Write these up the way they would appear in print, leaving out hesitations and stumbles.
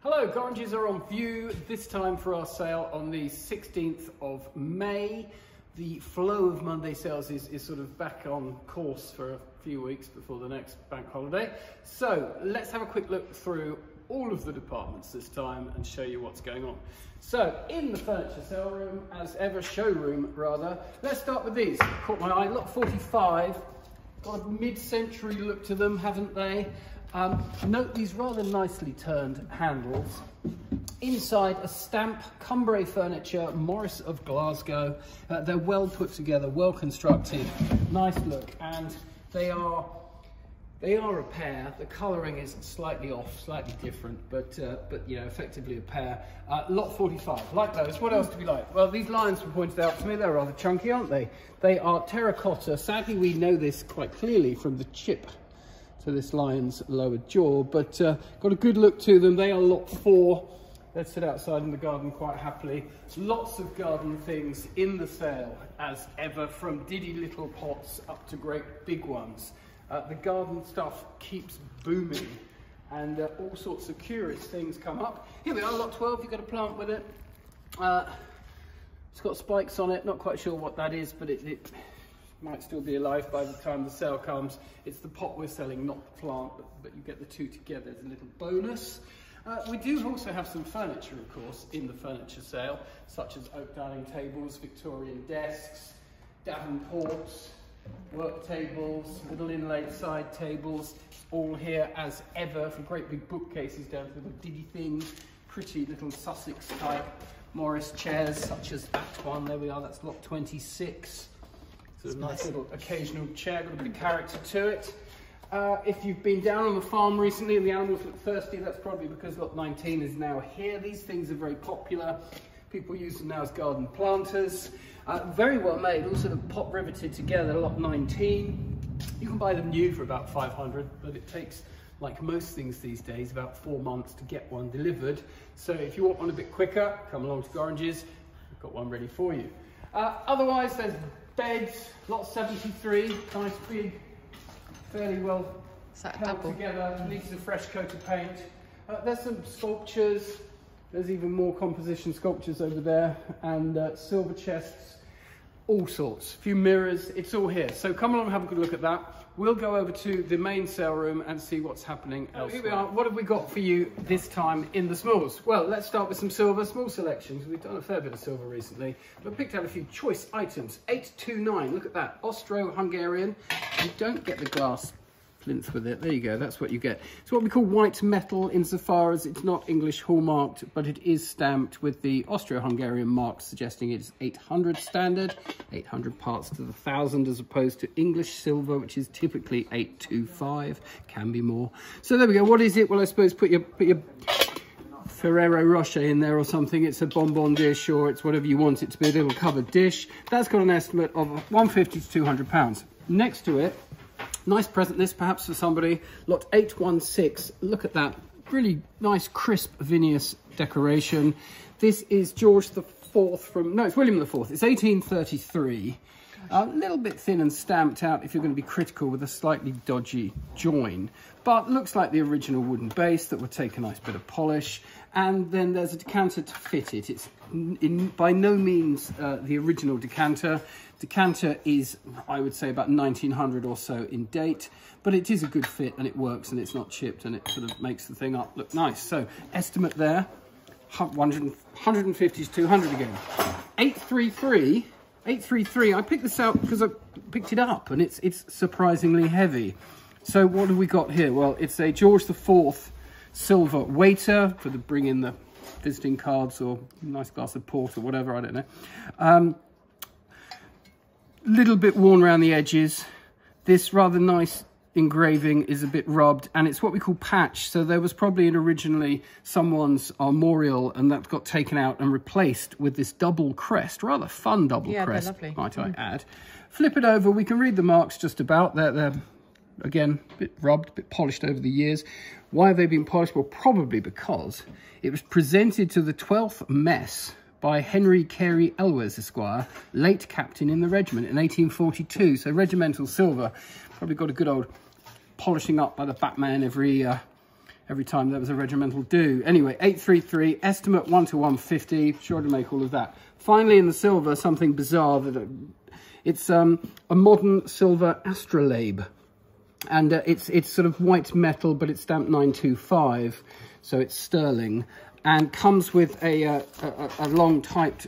Hello, Gorringes are on view, this time for our sale on the 16th of May. The flow of Monday sales is sort of back on course for a few weeks before the next bank holiday. So let's have a quick look through all of the departments this time and show you what's going on. So in the furniture sale room, as ever, showroom rather, let's start with these. Caught my eye, lot 45, got a mid-century look to them, haven't they? Note these rather nicely turned handles. Inside, a stamp, Cumbrae furniture, Morris of Glasgow. They're well put together, well constructed, nice look, and they are a pair. The colouring is slightly off, slightly different, but you know, effectively a pair. Lot 45, like those. What else do we like? Well, these lions were pointed out to me. They're rather chunky, aren't they? They are terracotta. Sadly, we know this quite clearly from the chip to this lion's lower jaw, but got a good look to them. They are lot 4. They sit outside in the garden quite happily. Lots of garden things in the sale, as ever, from diddy little pots up to great big ones. The garden stuff keeps booming, and all sorts of curious things come up. Here we are, lot 12. You've got a plant with it. It's got spikes on it. Not quite sure what that is, but it might still be alive by the time the sale comes. It's the pot we're selling, not the plant, but you get the two together as a little bonus. We do also have some furniture, of course, in the furniture sale, such as oak dining tables, Victorian desks, Davenports, work tables, little inlaid side tables, all here as ever, from great big bookcases down to little diddy things, pretty little Sussex type Morris chairs, such as that one. There we are, that's lot 26. Sort of nice little occasional chair, got a bit of character to it. If you've been down on the farm recently and the animals look thirsty, that's probably because lot 19 is now here. These things are very popular. People use them now as garden planters. Very well made, all sort of pot riveted together, lot 19. You can buy them new for about 500, but it takes, like most things these days, about 4 months to get one delivered. So if you want one a bit quicker, come along to Gorringes. We've got one ready for you. Otherwise, there's beds, lot 73, nice big, fairly well held together, needs a fresh coat of paint. There's some sculptures, there's even more composition sculptures over there, and silver chests, all sorts, a few mirrors, it's all here. So come along and have a good look at that. We'll go over to the main sale room and see what's happening elsewhere. Here we are. What have we got for you this time in the smalls? Well, let's start with some silver, small selections. We've done a fair bit of silver recently, but picked out a few choice items. 829, look at that, Austro-Hungarian. You don't get the glass plinth with it. There you go, that's what you get. It's what we call white metal, insofar as it's not English hallmarked, but it is stamped with the Austro-Hungarian mark, suggesting it's 800 standard, 800 parts to the 1,000, as opposed to English silver, which is typically 825, can be more. So there we go. What is it? Well, I suppose put your Ferrero Rocher in there or something. It's a bonbon dish, or it's whatever you want it to be, a little covered dish. That's got an estimate of 150 to 200 pounds. Next to it, nice present this perhaps for somebody, lot 816. Look at that, really nice crisp Vinous decoration. This is George the Fourth from, no, it's William the Fourth. It's 1833. A little bit thin and stamped out if you're going to be critical, with a slightly dodgy join, but looks like the original wooden base that would take a nice bit of polish. And then there's a decanter to fit it. It's by no means the original decanter. Decanter is, I would say, about 1900 or so in date, but it is a good fit and it works and it's not chipped, and it sort of makes the thing up look nice. So estimate there, 150 to 200 again. 833, I picked this out because I picked it up and it's surprisingly heavy. So what have we got here? Well, it's a George the Fourth silver waiter for the bring in the visiting cards or a nice glass of port or whatever, I don't know. Little bit worn around the edges. This rather nice engraving is a bit rubbed, and it's what we call patch. So there was probably originally someone's armorial, and that got taken out and replaced with this double crest, rather fun double crest, lovely, might I add. Flip it over, we can read the marks just about. They're again, a bit rubbed, a bit polished over the years. Why have they been polished? Well, probably because it was presented to the 12th mess by Henry Carey Elwes, Esquire, late captain in the regiment in 1842. So regimental silver, probably got a good old polishing up by the Batman every every time there was a regimental do. Anyway, 833, estimate 1 to 150, sure to make all of that. Finally, in the silver, something bizarre. It's a modern silver astrolabe. And it's sort of white metal, but it's stamped 925, so it's sterling. And comes with a long typed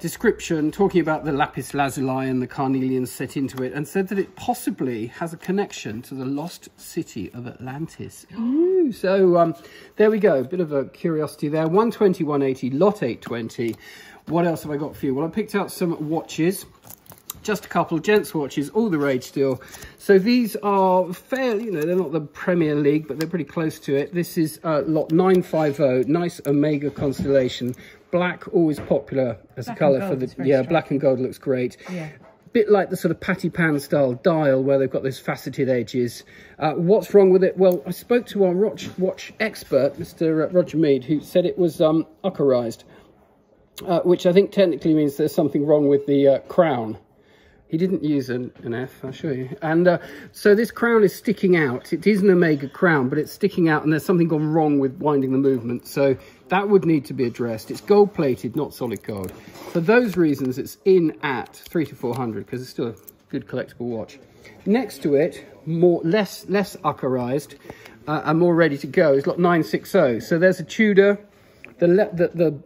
description talking about the lapis lazuli and the carnelian set into it, and said that it possibly has a connection to the lost city of Atlantis. Ooh, so there we go, a bit of a curiosity there. 120, 180, lot 820. What else have I got for you? Well, I picked out some watches. Just a couple, gents watches, all the rage still. So these are fairly, you know, they're not the Premier League, but they're pretty close to it. This is lot 950, nice Omega Constellation. Black, always popular as a colour for the, yeah, black and gold looks great. Yeah. Bit like the sort of Patty Pan style dial where they've got those faceted edges. What's wrong with it? Well, I spoke to our watch expert, Mr. Roger Mead, who said it was Uckerized, which I think technically means there's something wrong with the crown. He didn't use an F, I'll show you. And so this crown is sticking out. It is an Omega crown, but it's sticking out and there's something gone wrong with winding the movement. So that would need to be addressed. It's gold plated, not solid gold. For those reasons, it's in at 300 to 400 because it's still a good collectible watch. Next to it, less Uckerized and more ready to go is lot 960. So there's a Tudor, the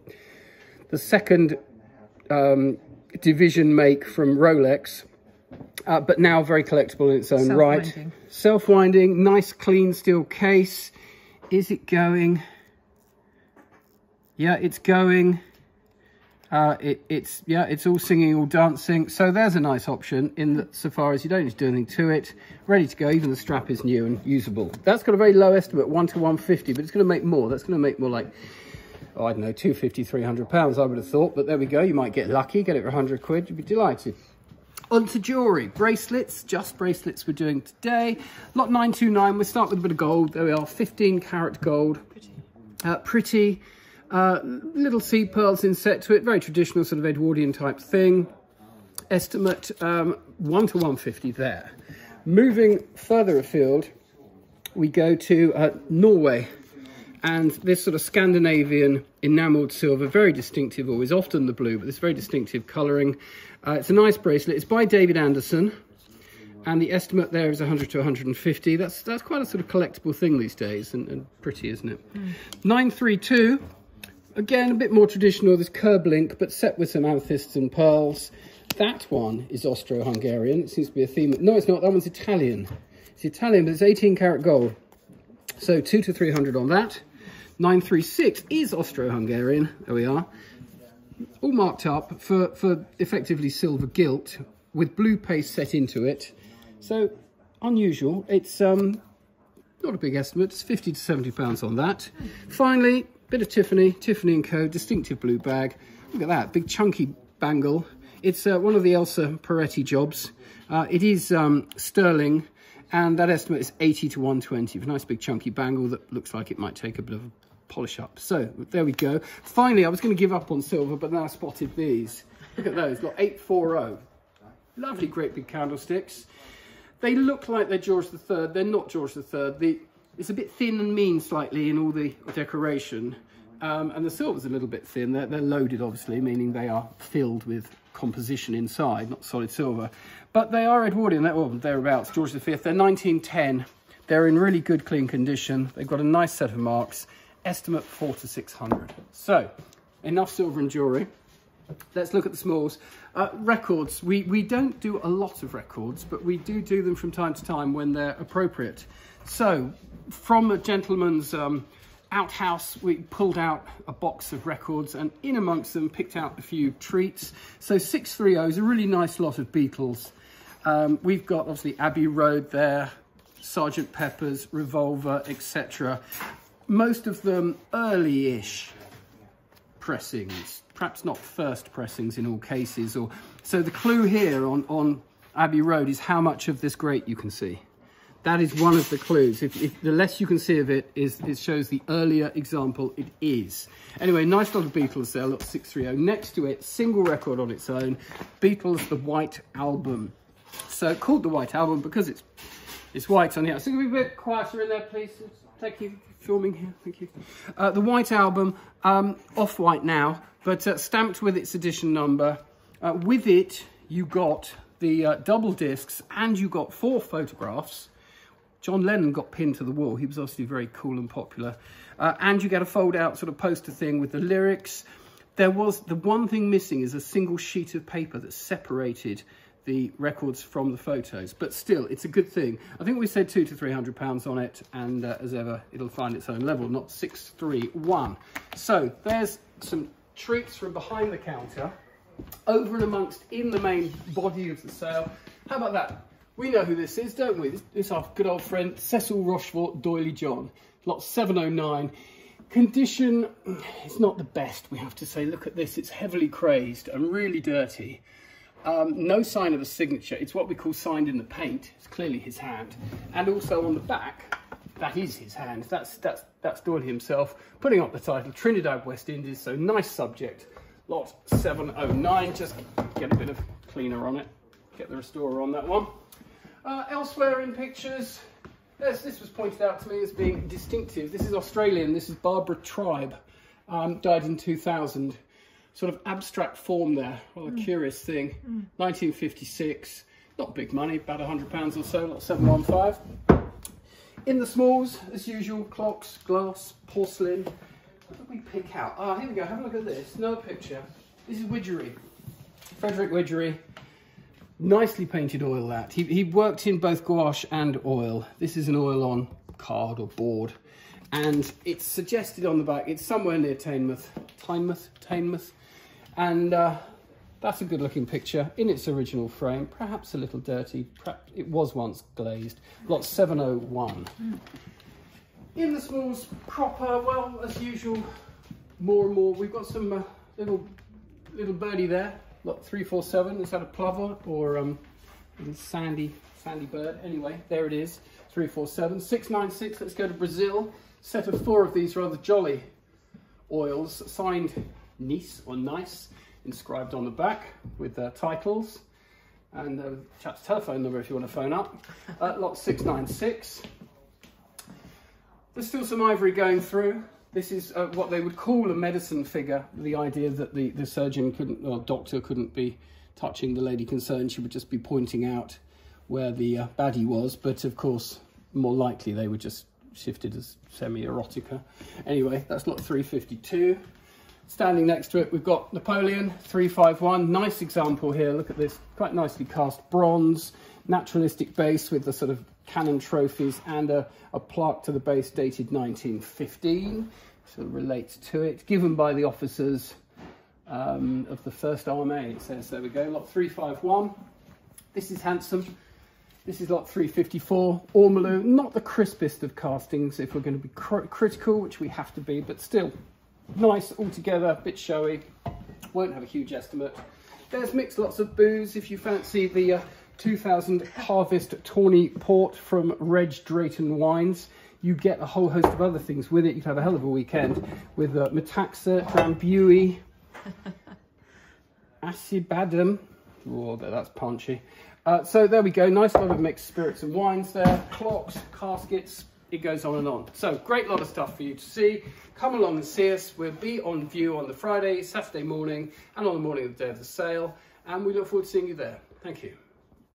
second division make from Rolex, but now very collectible in its own right. Self-winding, nice clean steel case. Is it going? Yeah, it's going. It's all singing, all dancing. So there's a nice option in that so far as you don't need to do anything to it. Ready to go, even the strap is new and usable. That's got a very low estimate, 1 to 150, but it's going to make more. That's going to make more like, oh, I don't know, 250, 300 pounds, I would have thought. But there we go. You might get lucky, get it for 100 quid. You'd be delighted. On to jewellery. Bracelets, just bracelets we're doing today. Lot 929, we'll start with a bit of gold. There we are, 15 karat gold. Pretty. Little seed pearls inset to it. Very traditional sort of Edwardian type thing. Estimate 1 to 150 there. Moving further afield, we go to Norway. And this sort of Scandinavian enamelled silver, very distinctive, always often the blue, but this very distinctive colouring. It's a nice bracelet. It's by David Anderson, and the estimate there is 100 to 150. That's quite a sort of collectible thing these days, and pretty, isn't it? 932, again, a bit more traditional, this curb link, but set with some amethysts and pearls. That one is Austro-Hungarian. It seems to be a theme. No, it's not. That one's Italian. It's Italian, but it's 18 karat gold. So 2 to 300 on that. 936 is Austro-Hungarian. There we are. All marked up for effectively silver gilt with blue paste set into it. So unusual. It's not a big estimate. It's 50 to 70 pounds on that. Finally, bit of Tiffany & Co. Distinctive blue bag. Look at that, big chunky bangle. It's one of the Elsa Peretti jobs. It is sterling. And that estimate is 80 to 120 for a nice big chunky bangle that looks like it might take a bit of a polish up. So there we go. Finally, I was going to give up on silver, but then I spotted these. Look at those, got 840. Lovely, great big candlesticks. They look like they're George III. They're not George III. It's a bit thin and mean slightly in all the decoration. And the silver's a little bit thin. They're loaded, obviously, meaning they are filled with composition inside, not solid silver. But they are Edwardian, or thereabouts, George V. They're 1910. They're in really good, clean condition. They've got a nice set of marks. Estimate 4 to 600. So, enough silver and jewellery. Let's look at the smalls. Records. We don't do a lot of records, but we do them from time to time when they're appropriate. So, from a gentleman's outhouse, we pulled out a box of records and in amongst them picked out a few treats. So 630 is a really nice lot of Beatles. We've got obviously Abbey Road there, Sgt. Pepper's, Revolver, etc. Most of them early-ish pressings, perhaps not first pressings in all cases. So the clue here on Abbey Road is how much of this grate you can see. That is one of the clues. If the less you can see of it, it shows the earlier example it is. Anyway, nice lot of Beatles there, lot 630. Next to it, single record on its own, Beatles, the White Album. So called the White Album because it's white on the outside. So can we be a bit quieter in there, please? Thank you for filming here. Thank you. The white album, off-white now, but stamped with its edition number. With it, you got the double discs, and you got 4 photographs. John Lennon got pinned to the wall. He was obviously very cool and popular. And you get a fold-out sort of poster thing with the lyrics. The one thing missing is a single sheet of paper that separated the records from the photos, but still, it's a good thing. I think we said £200 to £300 on it, and as ever, it'll find its own level, not 631. So there's some treats from behind the counter, over and amongst in the main body of the sale. How about that? We know who this is, don't we? This is our good old friend Cecil Rochefort D'Oyly John, lot 709. Condition, it's not the best, we have to say. Look at this, it's heavily crazed and really dirty. No sign of a signature. It's what we call signed in the paint. It's clearly his hand. And also on the back, that is his hand. That's D'Oyly himself, putting up the title, Trinidad, West Indies. So nice subject, lot 709. Just get a bit of cleaner on it. Get the restorer on that one. Elsewhere in pictures, this was pointed out to me as being distinctive. This is Australian. This is Barbara Tribe, died in 2000. Sort of abstract form there, rather curious thing. 1956, not big money, about £100 or so, lot 715. In the smalls, as usual, clocks, glass, porcelain. What did we pick out? Ah, here we go, have a look at this, another picture. This is Widgery, Frederick Widgery. Nicely painted oil that. He worked in both gouache and oil. This is an oil on card or board. And it's suggested on the back, it's somewhere near Teignmouth. And that's a good looking picture in its original frame, perhaps a little dirty, perhaps it was once glazed. Lot 701. In the smalls proper, well, as usual, more and more. We've got some little birdie there, lot 347. Is that a plover or a little sandy bird? Anyway, there it is, 347. 696, let's go to Brazil. Set of 4 of these rather jolly oils, signed Nice or Nice, inscribed on the back with titles and the chap's telephone number if you want to phone up. Lot 696. There's still some ivory going through. This is what they would call a medicine figure. The idea that the surgeon couldn't, or doctor couldn't be touching the lady concerned. She would just be pointing out where the baddie was. But of course, more likely they were just shifted as semi-erotica. Anyway, that's lot 352. Standing next to it, we've got Napoleon 351. Nice example here. Look at this, quite nicely cast bronze, naturalistic base with the sort of cannon trophies and a plaque to the base dated 1915. So it relates to it. Given by the officers of the First Army, it says. There we go, lot 351. This is handsome. This is lot 354, Ormolu. Not the crispest of castings if we're going to be critical, which we have to be, but still nice altogether, a bit showy. Won't have a huge estimate. There's mixed lots of booze if you fancy the 2000 Harvest Tawny Port from Reg Drayton Wines. You get a whole host of other things with it. You'd have a hell of a weekend with Metaxa, Drambuie, Acibadum. Oh, that's punchy. So there we go, nice lot of mixed spirits and wines there, clocks, caskets, it goes on and on. So great lot of stuff for you to see. Come along and see us. We'll be on view on the Friday, Saturday morning, and on the morning of the day of the sale. And we look forward to seeing you there. Thank you.